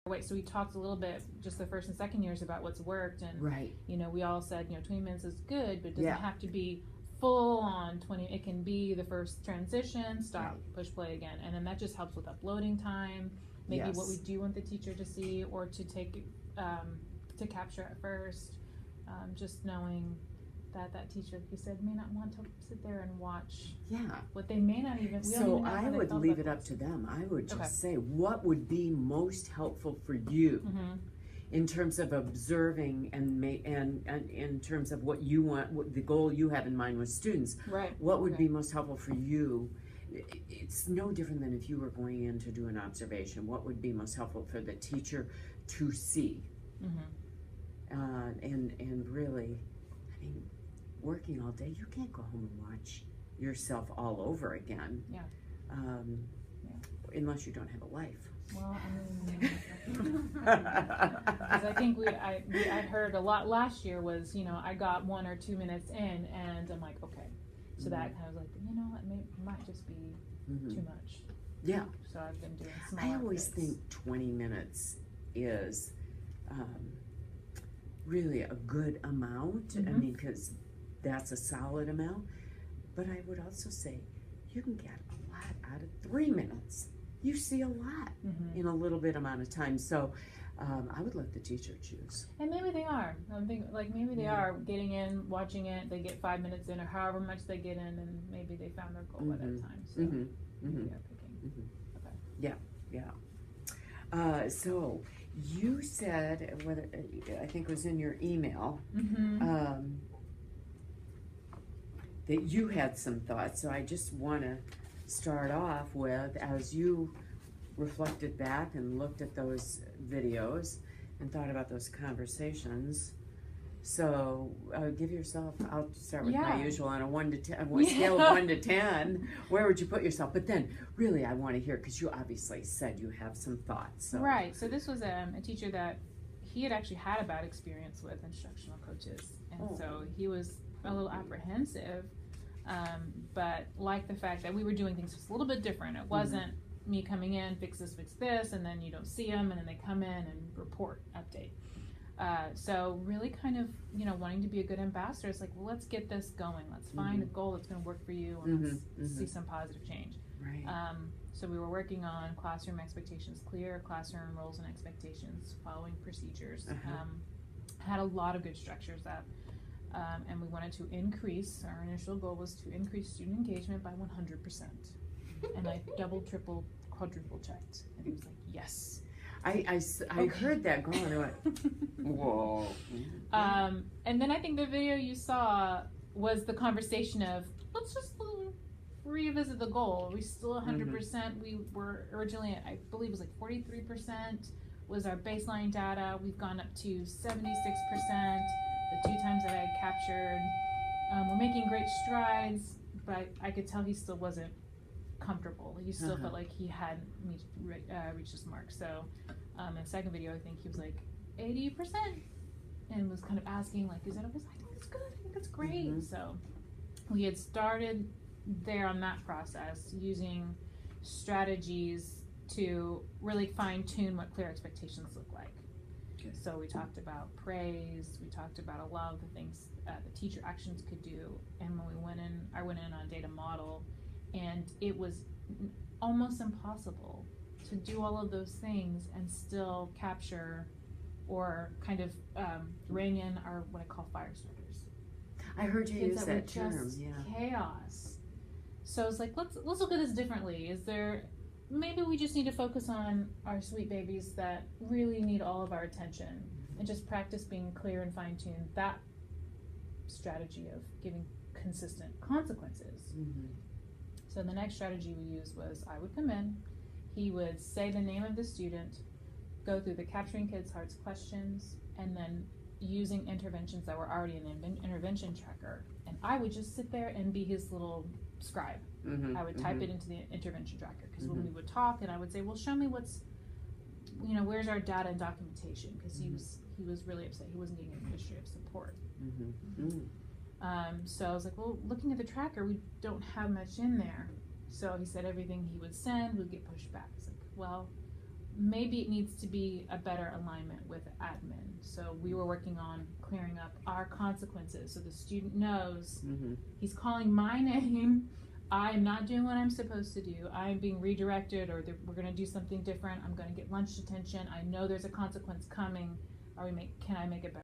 Wait, so we talked a little bit just the first and second years about what's worked, and right. we all said 20 minutes is good, but it doesn't Yeah. have to be full on 20. It can be the first transition, stop, Right. push play again, and then that just helps with uploading time, maybe Yes. what we do want the teacher to see or to take to capture at first, just knowing that teacher, like you said, may not want to sit there and watch Yeah. what they may not even. We don't So even know how I they would felt leave about it up this. to them. I would just Okay. say, what would be most helpful for you in terms of observing and in terms of what you want, what the goal you have in mind with students? Right. What would be most helpful for you? It's no different than if you were going in to do an observation. What would be most helpful for the teacher to see? And really, I mean, working all day, you can't go home and watch yourself all over again. Yeah. Unless you don't have a life. Well, I mean, because I think I heard a lot last year was, I got 1 or 2 minutes in, and I'm like, okay. So that kind of was like, it might just be too much. Yeah. So I've been doing smaller I always bits. think 20 minutes is really a good amount. I mean, because that's a solid amount. But I would also say you can get a lot out of 3 minutes. You see a lot in a little bit amount of time. So I would let the teacher choose. And maybe they are. I'm thinking, like, maybe they are getting in, watching it. They get 5 minutes in, or however much they get in, and maybe they found their goal by that time. So maybe they're picking. Okay. Yeah. So you said, whether I think it was in your email, that you had some thoughts. So I just want to start off with, as you reflected back and looked at those videos and thought about those conversations. So give yourself, I'll start with my usual, on a 1 to 10, scale of 1 to 10, where would you put yourself? But then really I want to hear, because you obviously said you have some thoughts. So. Right, so this was a teacher that he had actually had a bad experience with instructional coaches, and so he was a little apprehensive, but liked the fact that we were doing things just a little bit different. It wasn't me coming in, fix this, and then you don't see them, and then they come in and report, update. So really kind of, wanting to be a good ambassador. It's like, well, let's get this going. Let's find a goal that's going to work for you, and let's see some positive change. Right. So we were working on classroom expectations, clear classroom roles and expectations, following procedures. Had a lot of good structures up. And we wanted to increase, our initial goal was to increase student engagement by 100%. And I double, triple, quadruple checked. And he was like, yes. I heard that going, and I went, whoa. And then I think the video you saw was the conversation of, let's just revisit the goal. Are we still 100%? We were originally, I believe it was like 43% was our baseline data. We've gone up to 76%, the 2 times that I had captured. We're making great strides, but I could tell he still wasn't comfortable. He still felt like he hadn't reached his mark. So in the second video, I think he was like 80%, and was kind of asking, like, is that okay? I think that's good. I think that's great. So we had started there on that process, using strategies to really fine-tune what clear expectations look like. Okay. So we talked about praise, we talked about a lot of the things the teacher actions could do, and when I went in on data model, and it was almost impossible to do all of those things and still capture or kind of rein in our, what I call, fire starters. I heard you use that term. Yeah. Chaos. So it's like, let's look at this differently. Is there, maybe we just need to focus on our sweet babies that really need all of our attention, and just practice being clear and fine-tuned that strategy of giving consistent consequences. So the next strategy we used was, I would come in, he would say the name of the student, go through the Capturing Kids' Hearts questions, and then using interventions that were already in the intervention tracker, and I would just sit there and be his little scribe. I would type it into the intervention tracker, because when we would talk, and I would say, well, show me what's, where's our data and documentation, because he was really upset he wasn't getting administrative support. So I was like, well, looking at the tracker, we don't have much in there. So he said everything he would send would get pushed back. It's like, well, maybe it needs to be a better alignment with admin. So we were working on clearing up our consequences so the student knows he's calling my name. I'm not doing what I'm supposed to do. I'm being redirected, or we're going to do something different. I'm going to get lunch detention. I know there's a consequence coming. Can I make it better?